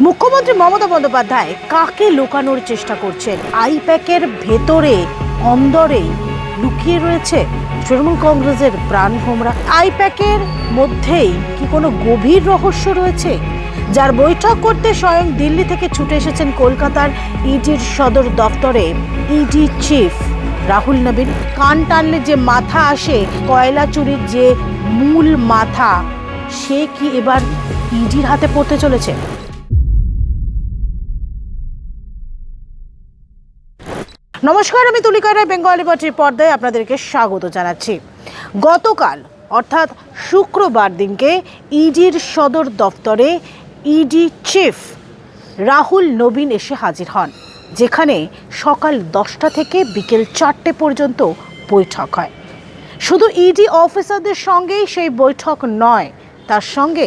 মুখ্যমন্ত্রী মমতা বন্দ্যোপাধ্যায় কাকে লুকানোর চেষ্টা করছেন? আইপ্যাকের ভেতরে অন্দরে লুকিয়ে রয়েছে তৃণমূল কংগ্রেসের প্রাণভোমরা। আইপ্যাকের মধ্যেই কি কোনো গভীর রহস্য রয়েছে, যার বৈঠক করতে স্বয়ং দিল্লি থেকে ছুটে এসেছেন কলকাতার ইডির সদর দপ্তরে ইডি চিফ রাহুল নবীন? কান টানলে যে মাথা আসে, কয়লা চুরির যে মূল মাথা, সে কি এবার ইডির হাতে পড়তে চলেছে? নমস্কার, আমি তুলিকা রায়, বেঙ্গলি বাটির পর্দায় আপনাদেরকে স্বাগত জানাচ্ছি। গতকাল অর্থাৎ শুক্রবার দিনকে ইডির সদর দপ্তরে ইডি চিফ রাহুল নবীন এসে হাজির হন, যেখানে সকাল 10টা থেকে বিকেল 4টে পর্যন্ত বৈঠক হয়। শুধু ইডি অফিসারদের সঙ্গেই সেই বৈঠক নয়, তার সঙ্গে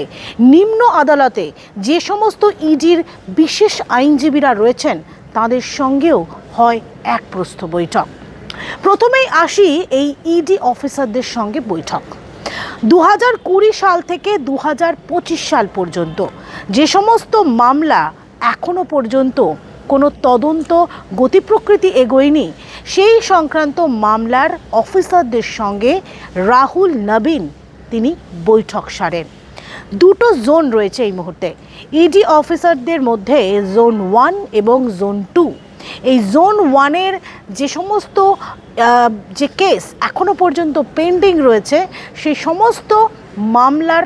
নিম্ন আদালতে যে সমস্ত ইডির বিশেষ আইনজীবীরা রয়েছেন তাদের সঙ্গেও হয় এক প্রস্থ বৈঠক। প্রথমেই আসি এই ইডি অফিসারদের সঙ্গে বৈঠক। 2020 সাল থেকে 2025 সাল পর্যন্ত যে সমস্ত মামলা এখনো পর্যন্ত কোনো তদন্ত গতিপ্রকৃতি এগোয়নি, সেই সংক্রান্ত মামলার অফিসারদের সঙ্গে রাহুল নবীন তিনি বৈঠক সারেন। দুটো জোন রয়েছে এই মুহূর্তে ইডি অফিসারদের মধ্যে, জোন 1 এবং জোন 2। এই জোন 1-এর যে সমস্ত যে কেস এখনো পর্যন্ত পেন্ডিং রয়েছে, সেই সমস্ত মামলার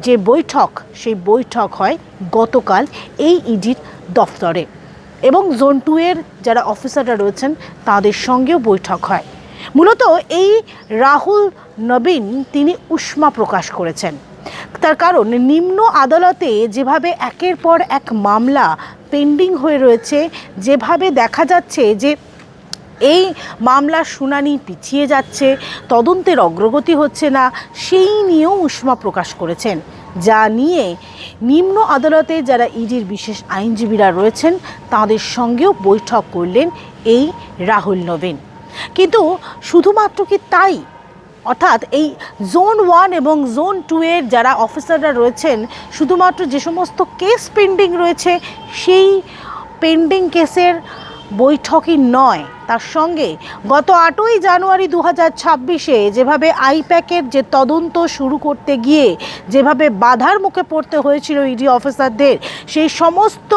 যে বৈঠক, সেই বৈঠক হয় গতকাল এই ইডির দফতরে, এবং জোন 2-এর যারা অফিসাররা রয়েছেন তাদের সঙ্গেও বৈঠক হয়। মূলত এই রাহুল নবীন তিনি উষ্মা প্রকাশ করেছেন, তার কারণ নিম্ন আদালতে যেভাবে একের পর এক মামলা পেন্ডিং হয়ে রয়েছে, যেভাবে দেখা যাচ্ছে যে এই মামলার শুনানি পিছিয়ে যাচ্ছে, তদন্তের অগ্রগতি হচ্ছে না, সেই নিয়েও উষ্মা প্রকাশ করেছেন, যা নিয়ে নিম্ন আদালতে যারা ইডির বিশেষ আইনজীবীরা রয়েছেন তাদের সঙ্গেও বৈঠক করলেন এই রাহুল নবীন। কিন্তু শুধুমাত্র কি তাই? অর্থাৎ এই জোন 1 এবং জোন 2-এর যারা অফিসাররা রয়েছেন, শুধুমাত্র যে সমস্ত কেস পেন্ডিং রয়েছে সেই পেন্ডিং কেসের বৈঠকই নয়, তার সঙ্গে গত 8ই জানুয়ারি 2026-এ যেভাবে আইপ্যাকের যে তদন্ত শুরু করতে গিয়ে যেভাবে বাধার মুখে পড়তে হয়েছিল ইডি অফিসারদের, সেই সমস্ত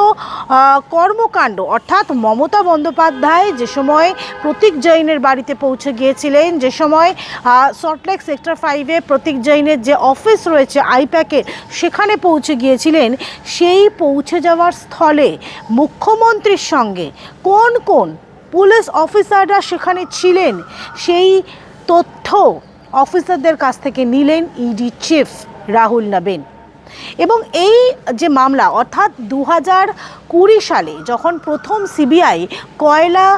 কর্মকাণ্ড, অর্থাৎ মমতা বন্দ্যোপাধ্যায় যে সময় প্রতীক জৈনের বাড়িতে পৌঁছে গিয়েছিলেন, যে সময় সল্টলেক সেক্টর 5-এ প্রতীক জৈনের যে অফিস রয়েছে আইপ্যাকের, সেখানে পৌঁছে গিয়েছিলেন, সেই পৌঁছে যাওয়ার স্থলে মুখ্যমন্ত্রীর সঙ্গে কোন কোন পুলিশ অফিসাররা সেখানে ছিলেন, সেই তথ্য অফিসারদের কাছ থেকে নিলেন ইডি চিফ রাহুল নবীন। এবং এই যে মামলা, অর্থাৎ 2020 সালে যখন প্রথম সিবিআই কয়লা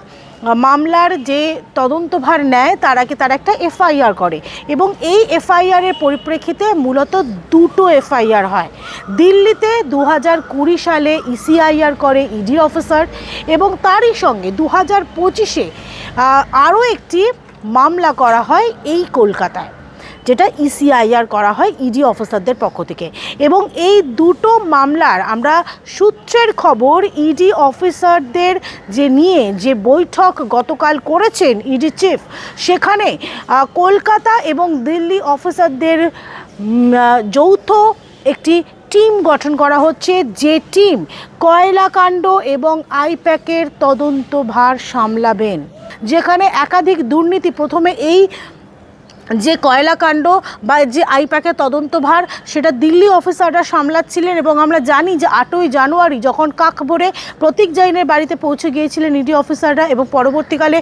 মামলার যে তদন্তভার নেয়, তার আগে তারা একটা এফআইআর করে, এবং এই এফআইআরের পরিপ্রেক্ষিতে মূলত দুটো এফআইআর হয়। দিল্লিতে 2020 সালে ইসিআইআর করে ইডি অফিসার, এবং তারই সঙ্গে 2025-এ আরও একটি মামলা করা হয় এই কলকাতায়, যেটা ইসিআইআর করা হয় ইডি অফিসারদের পক্ষ থেকে। এবং এই দুটো মামলার আমরা সূত্রের খবর, ইডি অফিসারদের যে নিয়ে যে বৈঠক গতকাল করেছেন ইডি চিফ, সেখানে কলকাতা এবং দিল্লি অফিসারদের যৌথ একটি টিম গঠন করা হচ্ছে, যে টিম কয়লাকাণ্ড এবং আইপ্যাকের তদন্তভার সামলাবেন, যেখানে একাধিক দুর্নীতি, প্রথমে এই যে কয়লাকাণ্ড বা যে আইপ্যাকের তদন্তভার সেটা দিল্লি অফিসাররা সামলাচ্ছিলেন। এবং আমরা জানি যে 8ই জানুয়ারি যখন কাক ভরে প্রতীক জৈনের বাড়িতে পৌঁছে গিয়েছিলেন ইডি অফিসাররা, এবং পরবর্তীকালে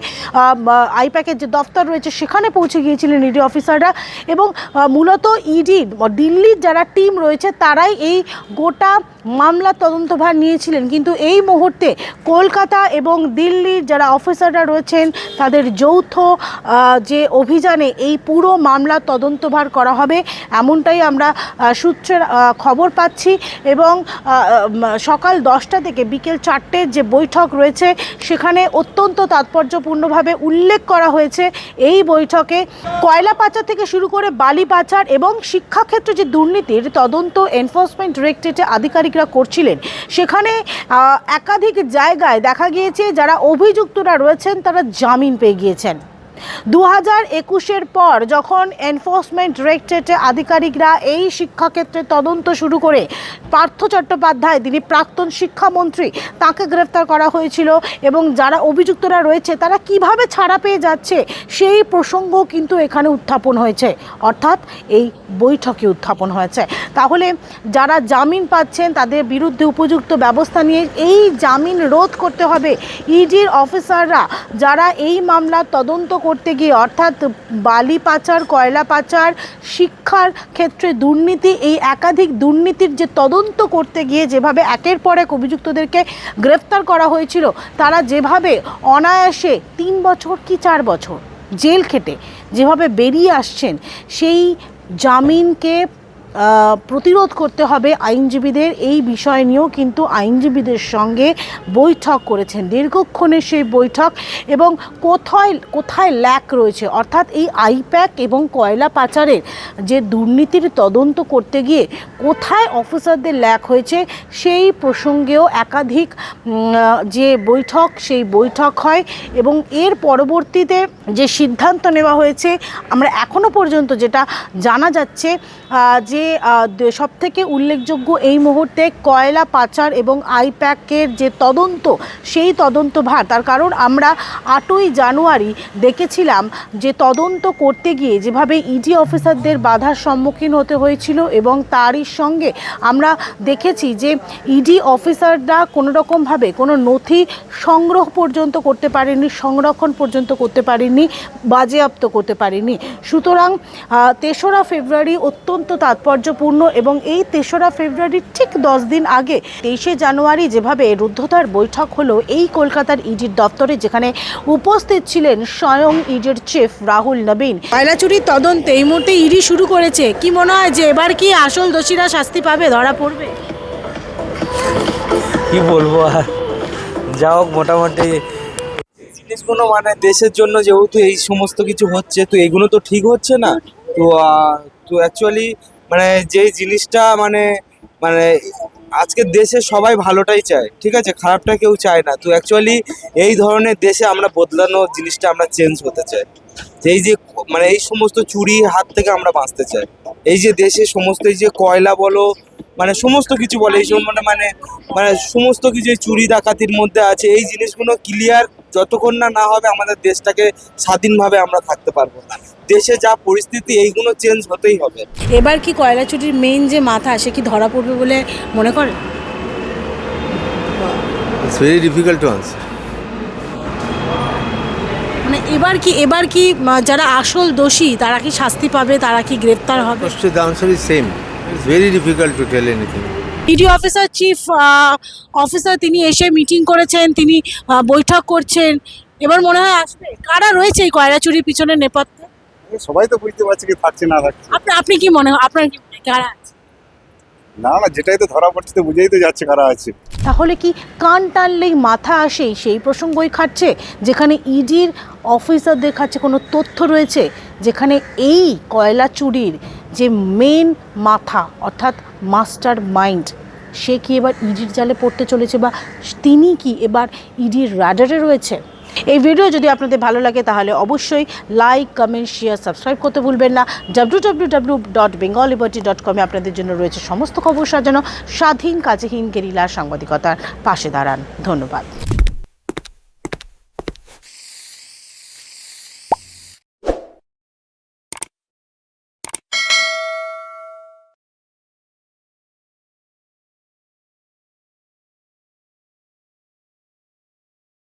আইপ্যাকের যে দফতর রয়েছে সেখানে পৌঁছে গিয়েছিলেন ইডি অফিসাররা, এবং মূলত ইডি দিল্লির যারা টিম রয়েছে তারাই এই গোটা মামলার তদন্তভার নিয়েছিলেন। কিন্তু এই মুহূর্তে কলকাতা এবং দিল্লির যারা অফিসাররা রয়েছেন তাদের যৌথ যে অভিযানে এই পুরো মামলার তদন্তভার করা হবে, এমনটাই আমরা সূত্রের খবর পাচ্ছি। এবং সকাল 10টা থেকে বিকেল 4টের যে বৈঠক রয়েছে সেখানে অত্যন্ত তাৎপর্যপূর্ণভাবে উল্লেখ করা হয়েছে এই বৈঠকে কয়লা পাচার থেকে শুরু করে বালি পাচার এবং শিক্ষাক্ষেত্রে যে দুর্নীতির তদন্ত এনফোর্সমেন্ট ডিরেক্টরেটে আধিকারিকরা করছিলেন, সেখানে একাধিক জায়গায় দেখা গিয়েছে যারা অভিযুক্তরা রয়েছেন তারা জামিন পেয়ে গিয়েছেন। 2021-এর পর যখন এনফোর্সমেন্ট ডিরেক্টরেটে আধিকারিকরা এই শিক্ষাক্ষেত্রে তদন্ত শুরু করে পার্থ চট্টোপাধ্যায়, তিনি প্রাক্তন শিক্ষামন্ত্রী, তাকে গ্রেফতার করা হয়েছিল এবং যারা অভিযুক্তরা রয়েছে তারা কিভাবে ছাড়া পেয়ে যাচ্ছে সেই প্রসঙ্গ কিন্তু এখানে উত্থাপন হয়েছে, অর্থাৎ এই বৈঠকে উত্থাপন হয়েছে। তাহলে যারা জামিন পাচ্ছেন তাদের বিরুদ্ধে উপযুক্ত ব্যবস্থা নিয়ে এই জামিন রোধ করতে হবে। ইডির অফিসাররা যারা এই মামলার তদন্ত করতে গিয়ে, অর্থাৎ বালি পাচার, কয়লা পাচার, শিক্ষার ক্ষেত্রে দুর্নীতি, এই একাধিক দুর্নীতির যে তদন্ত করতে গিয়ে যেভাবে একের পর এক অভিযুক্তদেরকে গ্রেফতার করা হয়েছিল, তারা যেভাবে অনায়াসে 3 বছর কি 4 বছর জেল খেটে যেভাবে বেরিয়ে আসছেন, সেই জামিনকে প্রতিরোধ করতে হবে আইনজীবীদের। এই বিষয় নিয়েও কিন্তু আইনজীবীদের সঙ্গে বৈঠক করেছেন, দীর্ঘক্ষণের সেই বৈঠক। এবং কোথায় ল্যাক রয়েছে, অর্থাৎ এই আইপ্যাক এবং কয়লা পাচারের যে দুর্নীতির তদন্ত করতে গিয়ে কোথায় অফিসারদের ল্যাক হয়েছে সেই প্রসঙ্গেও একাধিক যে বৈঠক, সেই বৈঠক হয়। এবং এর পরবর্তীতে যে সিদ্ধান্ত নেওয়া হয়েছে, আমরা এখনও পর্যন্ত যেটা জানা যাচ্ছে যে সবথেকে উল্লেখযোগ্য এই মুহূর্তে কয়লা পাচার এবং আইপ্যাকের যে তদন্ত, সেই তদন্তভার, তার কারণ আমরা 8ই জানুয়ারি দেখেছিলাম যে তদন্ত করতে গিয়ে যেভাবে ইডি অফিসারদের বাধার সম্মুখীন হতে হয়েছিল এবং তারই সঙ্গে আমরা দেখেছি যে ইডি অফিসাররা কোনোরকমভাবে কোনো নথি সংগ্রহ পর্যন্ত করতে পারেননি, সংরক্ষণ পর্যন্ত করতে পারেননি, বাজেয়াপ্ত করতে পারেননি। সুতরাং 3রা ফেব্রুয়ারি অত্যন্ত তাৎপর্যপূর্ণ এবং এই 3রা ফেব্রুয়ারির ঠিক 10 দিন আগে 23শে জানুয়ারি যেভাবে রুদ্ধদ্বার বৈঠক হলো এই কলকাতার ইডির দপ্তরে, যেখানে উপস্থিত ছিলেন স্বয়ং ইডির চিফ রাহুল নবীন। কয়লা চুরির তদন্তে এই মুহূর্তে ইডি শুরু করেছে, কি মনে হয় যে এবার কি আসল দোষীরা শাস্তি পাবে, ধরা পড়বে? কি বলবো আর, যা হোক মোটামুটি জিনিসগুলো মানে দেশের জন্য যেহেতু এই সমস্ত কিছু হচ্ছে, তো এগুলো তো ঠিক হচ্ছে না। তো তো অ্যাকচুয়ালি মানে যে জিনিসটা মানে মানে আজকের দেশে সবাই ভালোটাই চায়, ঠিক আছে, খারাপটা কেউ চায় না। তো অ্যাকচুয়ালি এই ধরনের দেশে আমরা বদলানোর জিনিসটা আমরা চেঞ্জ হতে চাই। এই যে মানে এই সমস্ত চুরির হাত থেকে আমরা বাঁচতে চাই। এই যে দেশে সমস্ত এই যে কয়লা বলো, মানে সমস্ত কিছু বলে, এই সব মানে মানে সমস্ত কিছু চুরি ডাকাতির মধ্যে আছে। এই জিনিসগুলো ক্লিয়ার যতক্ষণ না হবে আমাদের দেশটাকে স্বাধীনভাবে আমরা থাকতে পারবো না। দেশে যা পরিস্থিতি, এইগুলো চেঞ্জ হতেই হবে। এবার কি কয়লা চুরির মেইন যে মাথা, সে কি ধরা পড়বে বলে মনে করেন? It's very difficult to answer. মানে এবার কি যারা আসল দোষী তারা কি শাস্তি পাবে, তারা কি গ্রেফতার হবে? The answer is same. It's very difficult to tell anything. ED officer, chief officer, তিনি এসে মিটিং করেছেন, তিনি বৈঠক করছেন, এবার মনে হয় আসবে। কারা রয়েছে এই কয়লা চুরির পিছনে নেপথ্যে? সবাই তো বুঝতে পারছে কি থাকছে না থাকছে। আপনি কি মনে হয়, আপনার কি মনে হয় কারা আছে? না যেটাই তো ধরা পড়ছে তো বুঝেই তো যাচ্ছে কারা আছে। তাহলে কি কান টানলেই মাথা আসেই সেই প্রসঙ্গই খাটছে, যেখানে ইডির অফিসারদের কাছে কোনো তথ্য রয়েছে, যেখানে এই কয়লা চুরির যে মেন মাথা অর্থাৎ মাস্টার মাইন্ড, সে কি এবার ইডির জালে পড়তে চলেছে, বা তিনি কি এবার ইডির রাডারে রয়েছে? এই ভিডিও যদি আপনাদের ভালো লাগে তাহলে অবশ্যই লাইক, কমেন্ট, শেয়ার, সাবস্ক্রাইব করতে ভুলবেন না। www.bengalliberty.com এ আপনাদের জন্য রয়েছে সমস্ত খবর সাজানো, স্বাধীন, কাজেহীন, গেরিলা সাংবাদিকতার পাশে দাঁড়ান। ধন্যবাদ।